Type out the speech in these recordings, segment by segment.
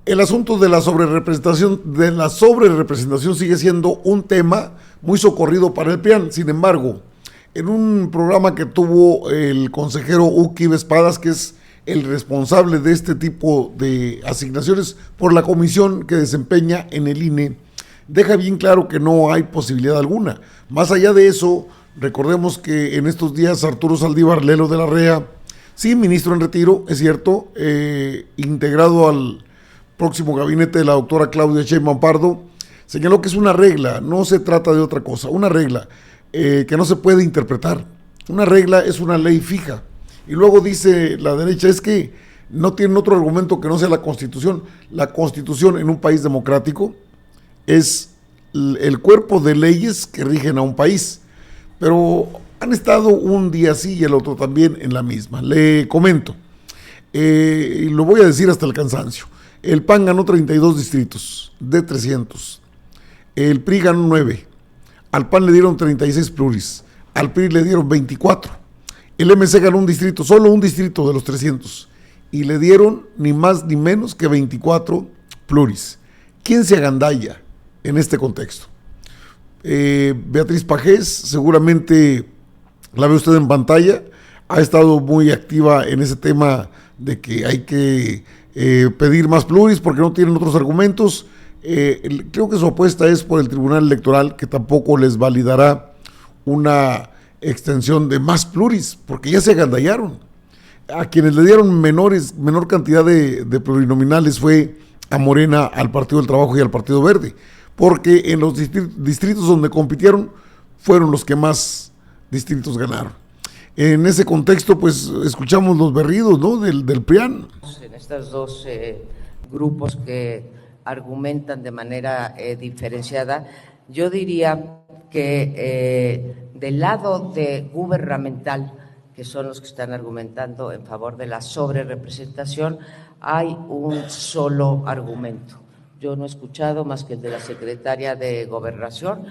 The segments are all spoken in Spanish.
El asunto de la sobrerepresentación sigue siendo un tema muy socorrido para el PRIAN. Sin embargo, en un programa que tuvo el consejero Uki Espadas, que es el responsable de este tipo de asignaciones por la comisión que desempeña en el INE, deja bien claro que no hay posibilidad alguna. Más allá de eso, recordemos que en estos días Arturo Saldívar Lelo de la REA, sí, ministro en retiro, es cierto, integrado al próximo gabinete de la doctora Claudia Sheinbaum Pardo, señaló que es una regla, no se trata de otra cosa, una regla que no se puede interpretar. Una regla es una ley fija. Y luego dice la derecha, es que no tienen otro argumento que no sea la Constitución. La Constitución en un país democrático es el cuerpo de leyes que rigen a un país. Pero han estado un día sí y el otro también en la misma. Le comento, y lo voy a decir hasta el cansancio. El PAN ganó 32 distritos de 300. El PRI ganó 9. Al PAN le dieron 36 pluris. Al PRI le dieron 24. El MC ganó un distrito, solo un distrito de los 300. Y le dieron ni más ni menos que 24 pluris. ¿Quién se agandalla en este contexto? Beatriz Pajés, seguramente la ve usted en pantalla, ha estado muy activa en ese tema de que hay que pedir más pluris porque no tienen otros argumentos. Creo que su apuesta es por el Tribunal Electoral, que tampoco les validará una extensión de más pluris, porque ya se agandallaron. A quienes le dieron menor cantidad de plurinominales fue a Morena, al Partido del Trabajo y al Partido Verde, porque en los distritos donde compitieron fueron los que más distritos ganaron. En ese contexto, pues, escuchamos los berridos, ¿no?, del PRIAN. En estos dos grupos que argumentan de manera diferenciada, yo diría que del lado de gubernamental, que son los que están argumentando en favor de la sobrerepresentación, hay un solo argumento. Yo no he escuchado más que el de la secretaria de Gobernación,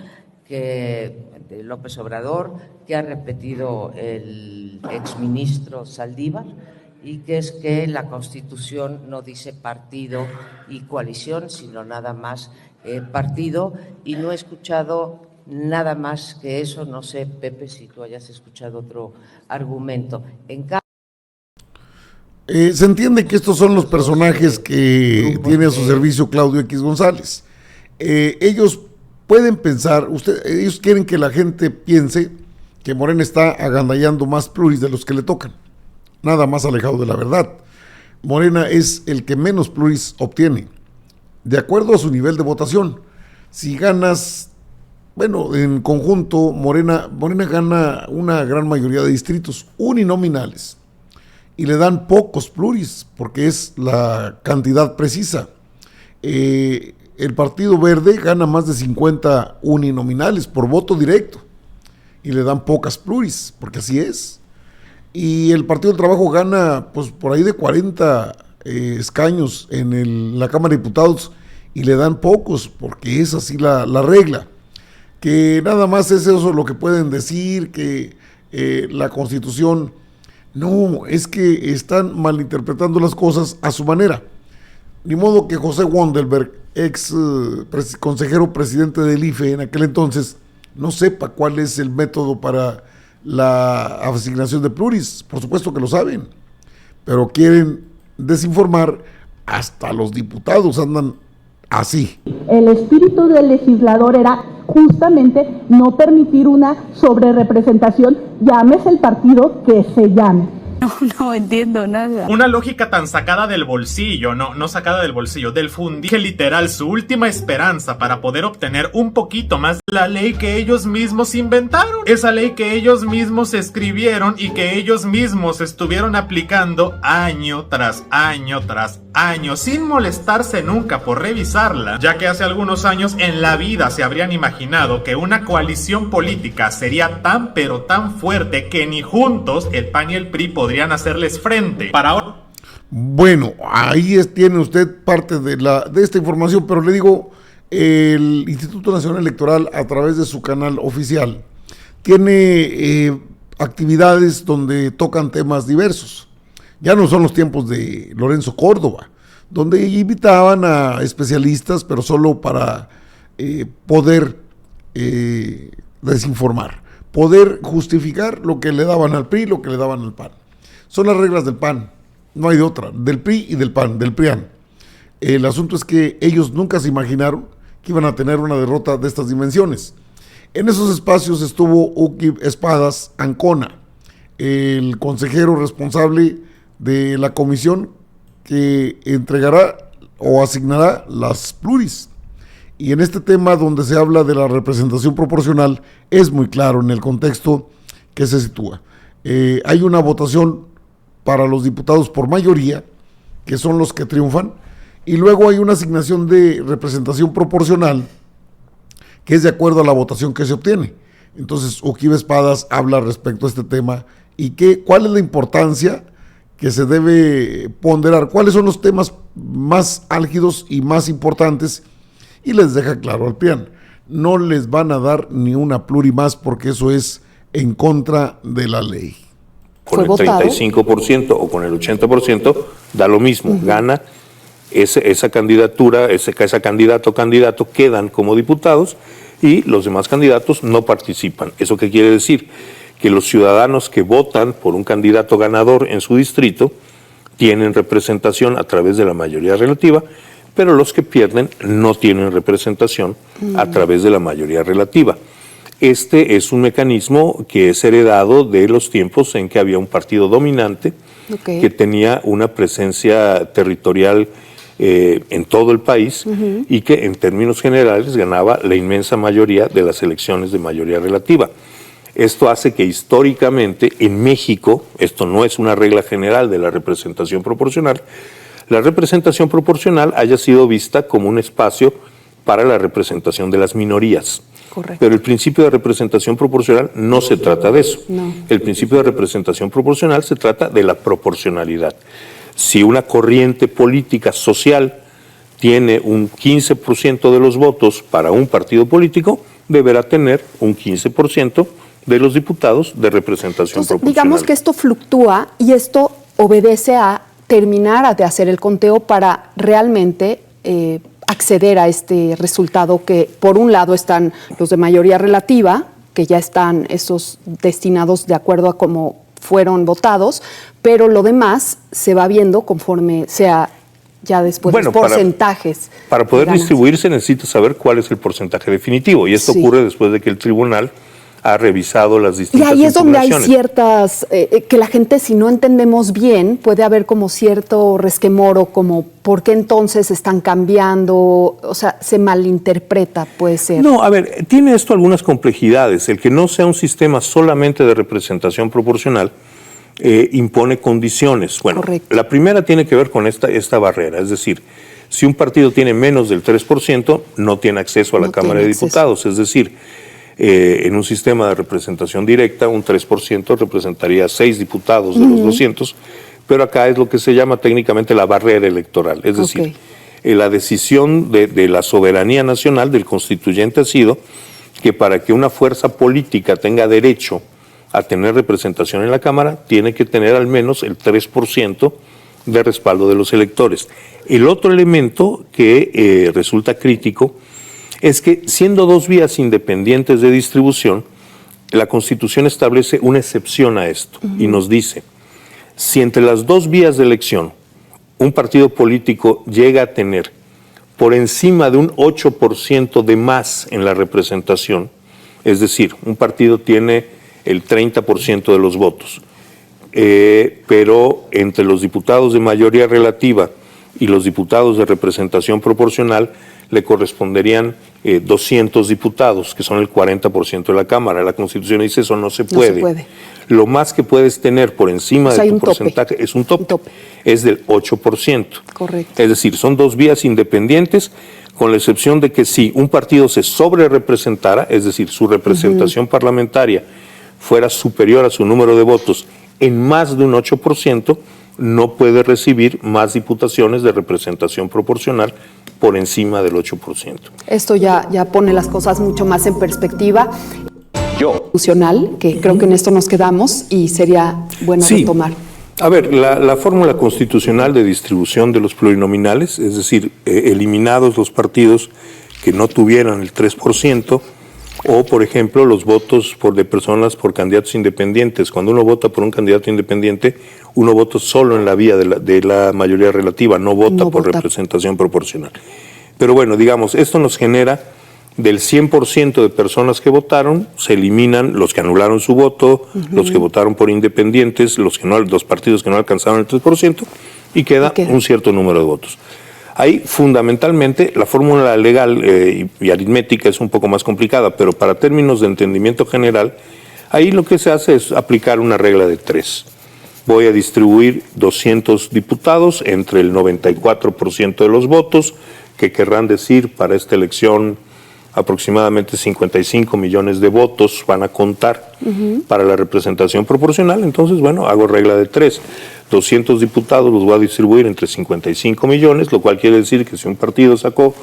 de López Obrador, que ha repetido el exministro Saldívar, y que es que la Constitución no dice partido y coalición, sino nada más partido, y no he escuchado nada más que eso. No sé, Pepe, si tú hayas escuchado otro argumento. Se entiende que estos son los personajes que tiene a su servicio Claudio X González. Ellos pueden pensar, ellos quieren que la gente piense que Morena está agandallando más pluris de los que le tocan. Nada más alejado de la verdad. Morena es el que menos pluris obtiene, de acuerdo a su nivel de votación. Si ganas, bueno, en conjunto, Morena gana una gran mayoría de distritos uninominales y le dan pocos pluris, porque es la cantidad precisa. El Partido Verde gana más de 50 uninominales por voto directo y le dan pocas pluris, porque así es. Y el Partido del Trabajo gana pues por ahí de 40 escaños en la Cámara de Diputados y le dan pocos, porque es así la regla. Que nada más es eso lo que pueden decir, que la Constitución, no, es que están malinterpretando las cosas a su manera. Ni modo que José Wandelberg, ex consejero presidente del IFE en aquel entonces, no sepa cuál es el método para la asignación de pluris. Por supuesto que lo saben, pero quieren desinformar. Hasta los diputados andan así. El espíritu del legislador era justamente no permitir una sobrerepresentación, llámese el partido que se llame. No entiendo nada. Una lógica tan sacada del bolsillo, no sacada del bolsillo, del fundillo, que literal su última esperanza para poder obtener un poquito más de la ley que ellos mismos inventaron. Esa ley que ellos mismos escribieron y que ellos mismos estuvieron aplicando año tras año tras año, sin molestarse nunca por revisarla, ya que hace algunos años en la vida se habrían imaginado que una coalición política sería tan pero tan fuerte que ni juntos el PAN y el PRI podrían hacerles frente. Para ahora... Bueno, ahí tiene usted parte de esta información, pero le digo, el Instituto Nacional Electoral, a través de su canal oficial, tiene actividades donde tocan temas diversos. Ya no son los tiempos de Lorenzo Córdoba, donde invitaban a especialistas, pero solo para poder desinformar, poder justificar lo que le daban al PRI, lo que le daban al PAN. Son las reglas del PAN, no hay de otra, del PRI y del PAN, del PRIAN. El asunto es que ellos nunca se imaginaron que iban a tener una derrota de estas dimensiones. En esos espacios estuvo Uki Espadas Ancona, el consejero responsable de la comisión que entregará o asignará las pluris. Y en este tema donde se habla de la representación proporcional, es muy claro en el contexto que se sitúa. Hay una votación para los diputados por mayoría, que son los que triunfan, y luego hay una asignación de representación proporcional, que es de acuerdo a la votación que se obtiene. Entonces, Uquibe Espadas habla respecto a este tema y cuál es la importancia que se debe ponderar, cuáles son los temas más álgidos y más importantes, y les deja claro al PRIAN, no les van a dar ni una pluri más porque eso es en contra de la ley. Con el 35% o con el 80% da lo mismo, gana esa candidatura, ese candidato o candidato quedan como diputados y los demás candidatos no participan. ¿Eso qué quiere decir? Que los ciudadanos que votan por un candidato ganador en su distrito tienen representación a través de la mayoría relativa, pero los que pierden no tienen representación a través de la mayoría relativa. Este es un mecanismo que es heredado de los tiempos en que había un partido dominante que tenía una presencia territorial en todo el país y que en términos generales ganaba la inmensa mayoría de las elecciones de mayoría relativa. Esto hace que históricamente en México, esto no es una regla general de la representación proporcional, la representación proporcional haya sido vista como un espacio para la representación de las minorías. Correcto. Pero el principio de representación proporcional no se trata de eso. No. El principio de representación proporcional se trata de la proporcionalidad. Si una corriente política social tiene un 15% de los votos para un partido político, deberá tener un 15% de los diputados de representación proporcional. Digamos que esto fluctúa y esto obedece a terminar de hacer el conteo para realmente acceder a este resultado que por un lado están los de mayoría relativa, que ya están esos destinados de acuerdo a cómo fueron votados, pero lo demás se va viendo conforme sea ya después los porcentajes. Para poder distribuirse necesita saber cuál es el porcentaje definitivo y esto ocurre después de que el tribunal ha revisado las distintas impugnaciones. Y ahí es donde hay ciertas, que la gente, si no entendemos bien, puede haber como cierto resquemor, como por qué entonces están cambiando, o sea, se malinterpreta, puede ser. No, a ver, tiene esto algunas complejidades. El que no sea un sistema solamente de representación proporcional impone condiciones. Bueno, correcto. La primera tiene que ver con esta barrera, es decir, si un partido tiene menos del 3%, no tiene acceso a la Cámara de Diputados, es decir, en un sistema de representación directa, un 3% representaría 6 diputados de los 200, pero acá es lo que se llama técnicamente la barrera electoral. Es decir, la decisión de la soberanía nacional del constituyente ha sido que para que una fuerza política tenga derecho a tener representación en la Cámara, tiene que tener al menos el 3% de respaldo de los electores. El otro elemento que resulta crítico es que, siendo dos vías independientes de distribución, la Constitución establece una excepción a esto y nos dice, si entre las dos vías de elección un partido político llega a tener por encima de un 8% de más en la representación, es decir, un partido tiene el 30% de los votos, pero entre los diputados de mayoría relativa y los diputados de representación proporcional le corresponderían 200 diputados, que son el 40% de la Cámara. La Constitución dice eso no se puede. No se puede. Lo más que puedes tener por encima de tu porcentaje es un tope. Es del 8%. Correcto. Es decir, son dos vías independientes, con la excepción de que si un partido se sobrerepresentara, es decir, su representación parlamentaria fuera superior a su número de votos en más de un 8%, no puede recibir más diputaciones de representación proporcional por encima del 8%. Esto ya pone las cosas mucho más en perspectiva. Constitucional, que creo que en esto nos quedamos y sería bueno retomar. A ver, la fórmula constitucional de distribución de los plurinominales, es decir, eliminados los partidos que no tuvieran el 3%, o, por ejemplo, los votos de personas por candidatos independientes. Cuando uno vota por un candidato independiente, uno vota solo en la vía de la mayoría relativa, no vota por representación proporcional. Pero bueno, digamos, esto nos genera del 100% de personas que votaron, se eliminan los que anularon su voto, los que votaron por independientes, los partidos que no alcanzaron el 3%, y queda un cierto número de votos. Ahí, fundamentalmente, la fórmula legal y aritmética es un poco más complicada, pero para términos de entendimiento general, ahí lo que se hace es aplicar una regla de 3. Voy a distribuir 200 diputados entre el 94% de los votos, que querrán decir para esta elección aproximadamente 55 millones de votos van a contar para la representación proporcional. Entonces, bueno, hago regla de 3. 200 diputados los voy a distribuir entre 55 millones, lo cual quiere decir que si un partido sacó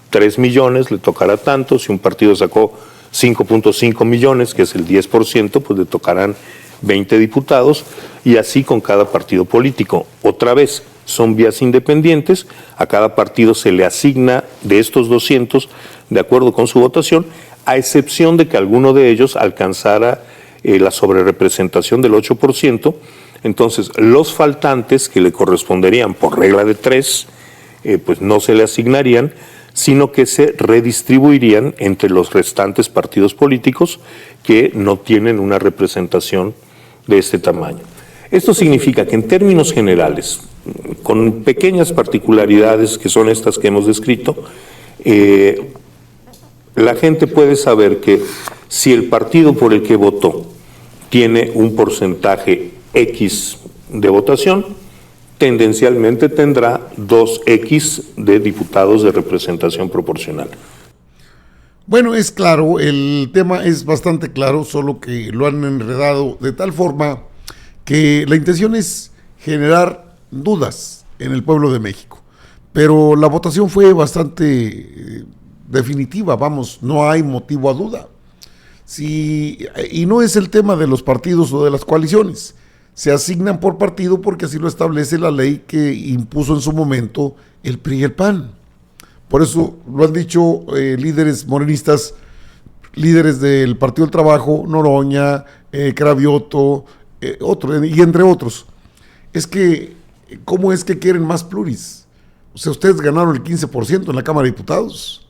3 millones, le tocará tanto. Si un partido sacó 5.5 millones, que es el 10%, pues le tocarán 20 diputados, y así con cada partido político. Otra vez, son vías independientes, a cada partido se le asigna de estos 200 de acuerdo con su votación, a excepción de que alguno de ellos alcanzara la sobrerepresentación del 8%, entonces los faltantes que le corresponderían por regla de 3, pues no se le asignarían, sino que se redistribuirían entre los restantes partidos políticos que no tienen una representación de este tamaño. Esto significa que en términos generales, con pequeñas particularidades que son estas que hemos descrito, la gente puede saber que si el partido por el que votó tiene un porcentaje X de votación, tendencialmente tendrá 2X de diputados de representación proporcional. Bueno, es claro, el tema es bastante claro, solo que lo han enredado de tal forma que la intención es generar dudas en el pueblo de México. Pero la votación fue bastante definitiva, vamos, no hay motivo a duda. Y no es el tema de los partidos o de las coaliciones. Se asignan por partido porque así lo establece la ley que impuso en su momento el PRI y el PAN. Por eso lo han dicho líderes morenistas, líderes del Partido del Trabajo, Noroña, Cravioto, y entre otros. Es que, ¿cómo es que quieren más pluris? O sea, ustedes ganaron el 15% en la Cámara de Diputados.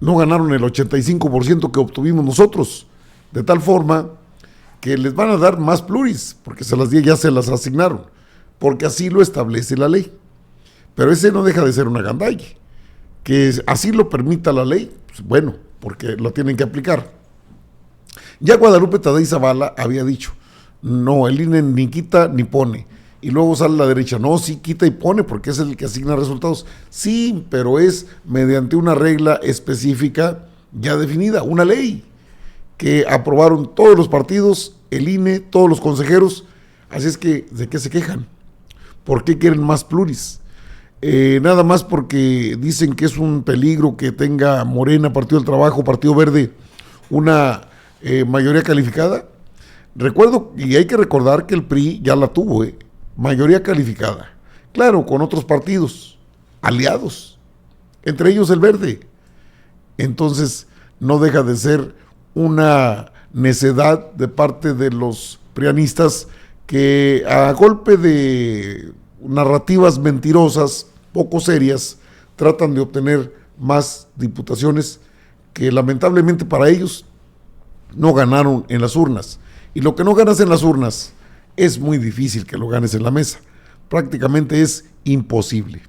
No ganaron el 85% que obtuvimos nosotros. De tal forma que les van a dar más pluris, porque ya se las asignaron, porque así lo establece la ley. Pero ese no deja de ser una gandalle. Que así lo permita la ley, pues bueno, porque lo tienen que aplicar. Ya Guadalupe Tadei Zavala había dicho, no, el INE ni quita ni pone. Y luego sale la derecha, no, sí quita y pone porque es el que asigna resultados. Sí, pero es mediante una regla específica ya definida, una ley que aprobaron todos los partidos, el INE, todos los consejeros. Así es que, ¿de qué se quejan? ¿Por qué quieren más pluris? Nada más porque dicen que es un peligro que tenga Morena, Partido del Trabajo, Partido Verde, una mayoría calificada. Recuerdo, y hay que recordar que el PRI ya la tuvo, mayoría calificada. Claro, con otros partidos, aliados, entre ellos el Verde. Entonces, no deja de ser una necedad de parte de los prianistas que a golpe de narrativas mentirosas, poco serias, tratan de obtener más diputaciones que lamentablemente para ellos no ganaron en las urnas. Y lo que no ganas en las urnas es muy difícil que lo ganes en la mesa. Prácticamente es imposible.